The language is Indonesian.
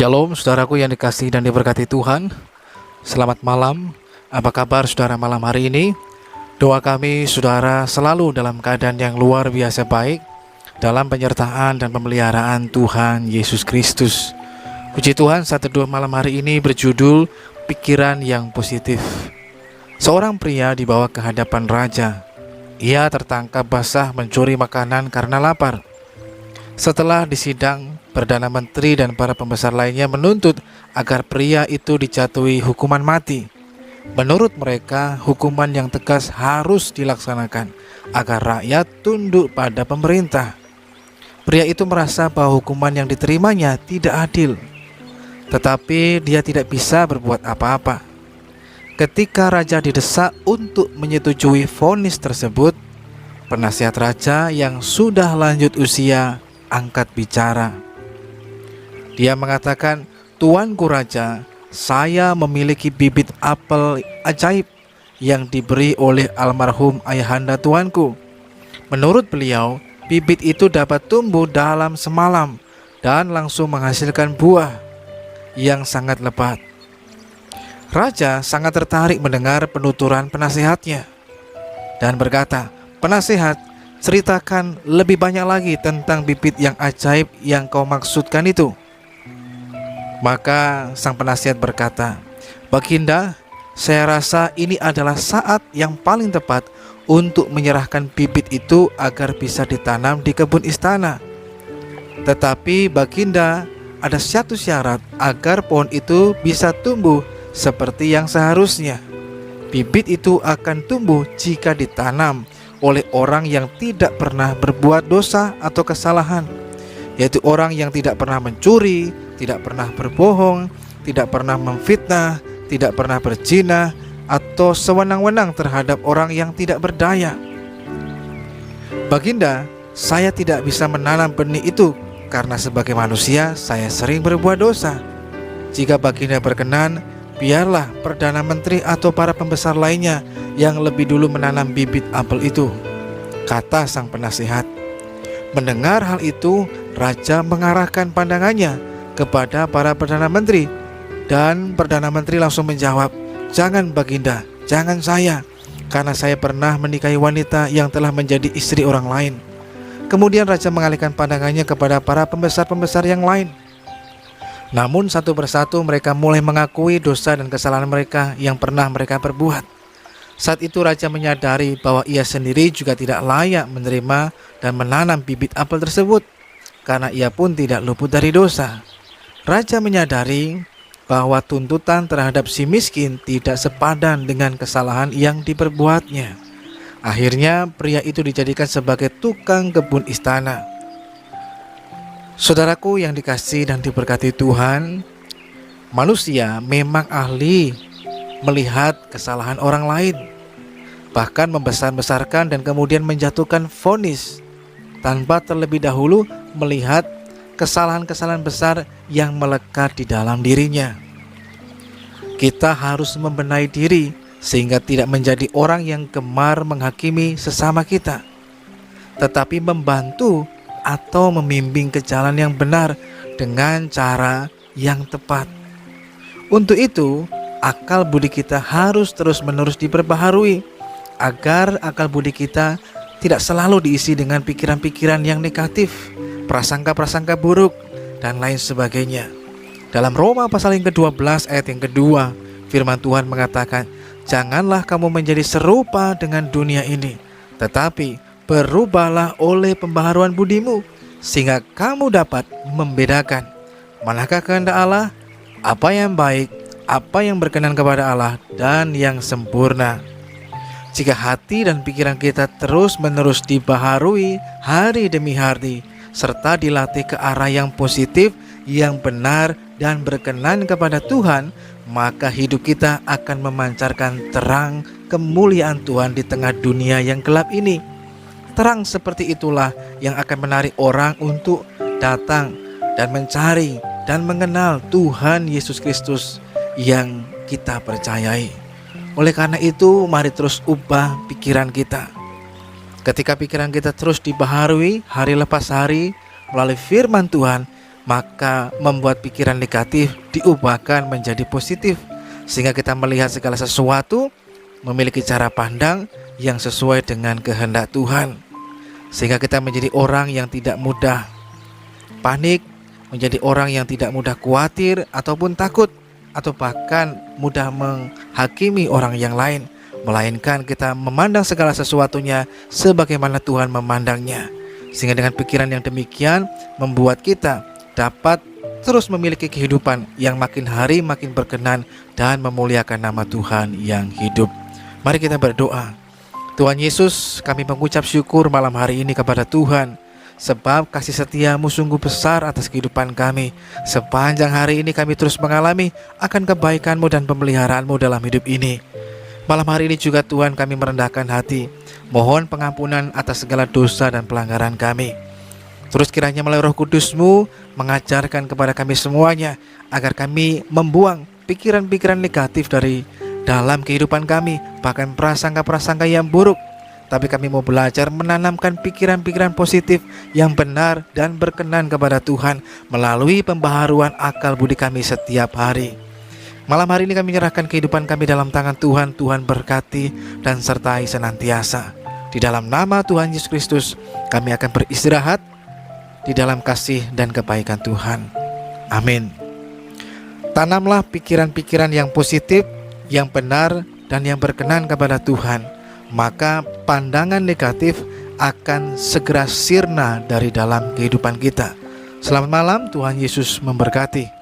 Shalom saudaraku yang dikasihi dan diberkati Tuhan. Selamat malam. Apa kabar saudara malam hari ini? Doa kami saudara selalu dalam keadaan yang luar biasa baik dalam penyertaan dan pemeliharaan Tuhan Yesus Kristus. Puji Tuhan, saat teduh malam hari ini berjudul Pikiran yang Positif. Seorang pria dibawa ke hadapan raja. Ia tertangkap basah mencuri makanan karena lapar. Setelah disidang, Perdana Menteri dan para pembesar lainnya menuntut agar pria itu dijatuhi hukuman mati. Menurut mereka, hukuman yang tegas harus dilaksanakan agar rakyat tunduk pada pemerintah. Pria itu merasa bahwa hukuman yang diterimanya tidak adil, tetapi dia tidak bisa berbuat apa-apa. Ketika raja didesak untuk menyetujui vonis tersebut, penasihat raja yang sudah lanjut usia angkat bicara. Dia mengatakan, "Tuanku raja, saya memiliki bibit apel ajaib yang diberi oleh almarhum ayahanda tuanku. Menurut beliau, bibit itu dapat tumbuh dalam semalam dan langsung menghasilkan buah yang sangat lebat." Raja sangat tertarik mendengar penuturan penasihatnya dan berkata, "Penasihat, ceritakan lebih banyak lagi tentang bibit yang ajaib yang kau maksudkan itu." Maka sang penasihat berkata, "Baginda, saya rasa ini adalah saat yang paling tepat untuk menyerahkan bibit itu agar bisa ditanam di kebun istana. Tetapi Baginda, ada satu syarat agar pohon itu bisa tumbuh seperti yang seharusnya. Bibit itu akan tumbuh jika ditanam oleh orang yang tidak pernah berbuat dosa atau kesalahan, yaitu orang yang tidak pernah mencuri, tidak pernah berbohong, tidak pernah memfitnah, tidak pernah berzina, atau sewenang-wenang terhadap orang yang tidak berdaya. Baginda, saya tidak bisa menanam benih itu karena sebagai manusia saya sering berbuat dosa. Jika Baginda berkenan, biarlah Perdana Menteri atau para pembesar lainnya yang lebih dulu menanam bibit apel itu," kata sang penasihat. Mendengar hal itu, raja mengarahkan pandangannya kepada para Perdana Menteri, dan Perdana Menteri langsung menjawab, "Jangan Baginda, jangan saya, karena saya pernah menikahi wanita yang telah menjadi istri orang lain." Kemudian raja mengalihkan pandangannya kepada para pembesar-pembesar yang lain. Namun satu persatu mereka mulai mengakui dosa dan kesalahan mereka yang pernah mereka perbuat. Saat itu raja menyadari bahwa ia sendiri juga tidak layak menerima dan menanam bibit apel tersebut, karena ia pun tidak luput dari dosa. Raja menyadari bahwa tuntutan terhadap si miskin tidak sepadan dengan kesalahan yang diperbuatnya. Akhirnya pria itu dijadikan sebagai tukang kebun istana. Saudaraku yang dikasihi dan diberkati Tuhan, manusia memang ahli melihat kesalahan orang lain, bahkan membesar-besarkan dan kemudian menjatuhkan vonis tanpa terlebih dahulu melihat kesalahan-kesalahan besar yang melekat di dalam dirinya. Kita harus membenahi diri sehingga tidak menjadi orang yang gemar menghakimi sesama kita, tetapi membantu atau membimbing ke jalan yang benar dengan cara yang tepat. Untuk itu, akal budi kita harus terus-menerus diperbaharui agar akal budi kita tidak selalu diisi dengan pikiran-pikiran yang negatif, prasangka-prasangka buruk, dan lain sebagainya. Dalam Roma pasal yang ke-12 ayat yang kedua, firman Tuhan mengatakan, "Janganlah kamu menjadi serupa dengan dunia ini, tetapi berubahlah oleh pembaharuan budimu, sehingga kamu dapat membedakan manakah kehendak Allah, apa yang baik, apa yang berkenan kepada Allah, dan yang sempurna." Jika hati dan pikiran kita terus-menerus dibaharui hari demi hari, serta dilatih ke arah yang positif, yang benar, dan berkenan kepada Tuhan, maka hidup kita akan memancarkan terang kemuliaan Tuhan di tengah dunia yang gelap ini. Terang seperti itulah yang akan menarik orang untuk datang dan mencari dan mengenal Tuhan Yesus Kristus yang kita percayai. Oleh karena itu, mari terus ubah pikiran kita. Ketika pikiran kita terus dibaharui hari lepas hari melalui firman Tuhan, maka membuat pikiran negatif diubahkan menjadi positif, sehingga kita melihat segala sesuatu memiliki cara pandang yang sesuai dengan kehendak Tuhan, sehingga kita menjadi orang yang tidak mudah panik, menjadi orang yang tidak mudah khawatir ataupun takut, atau bahkan mudah menghakimi orang yang lain, melainkan kita memandang segala sesuatunya sebagaimana Tuhan memandangnya. Sehingga dengan pikiran yang demikian membuat kita dapat terus memiliki kehidupan yang makin hari makin berkenan dan memuliakan nama Tuhan yang hidup. Mari kita berdoa. Tuhan Yesus, kami mengucap syukur malam hari ini kepada Tuhan, sebab kasih setiamu sungguh besar atas kehidupan kami. Sepanjang hari ini kami terus mengalami akan kebaikanmu dan pemeliharaanmu dalam hidup ini. Malam hari ini juga Tuhan, kami merendahkan hati, mohon pengampunan atas segala dosa dan pelanggaran kami. Terus kiranya melalui Roh Kudus-Mu mengajarkan kepada kami semuanya, agar kami membuang pikiran-pikiran negatif dari dalam kehidupan kami, bahkan prasangka-prasangka yang buruk. Tapi kami mau belajar menanamkan pikiran-pikiran positif yang benar dan berkenan kepada Tuhan melalui pembaharuan akal budi kami setiap hari. Malam hari ini kami menyerahkan kehidupan kami dalam tangan Tuhan. Tuhan berkati dan sertai senantiasa. Di dalam nama Tuhan Yesus Kristus kami akan beristirahat di dalam kasih dan kebaikan Tuhan. Amin. Tanamlah pikiran-pikiran yang positif, yang benar, dan yang berkenan kepada Tuhan, maka pandangan negatif akan segera sirna dari dalam kehidupan kita. Selamat malam, Tuhan Yesus memberkati.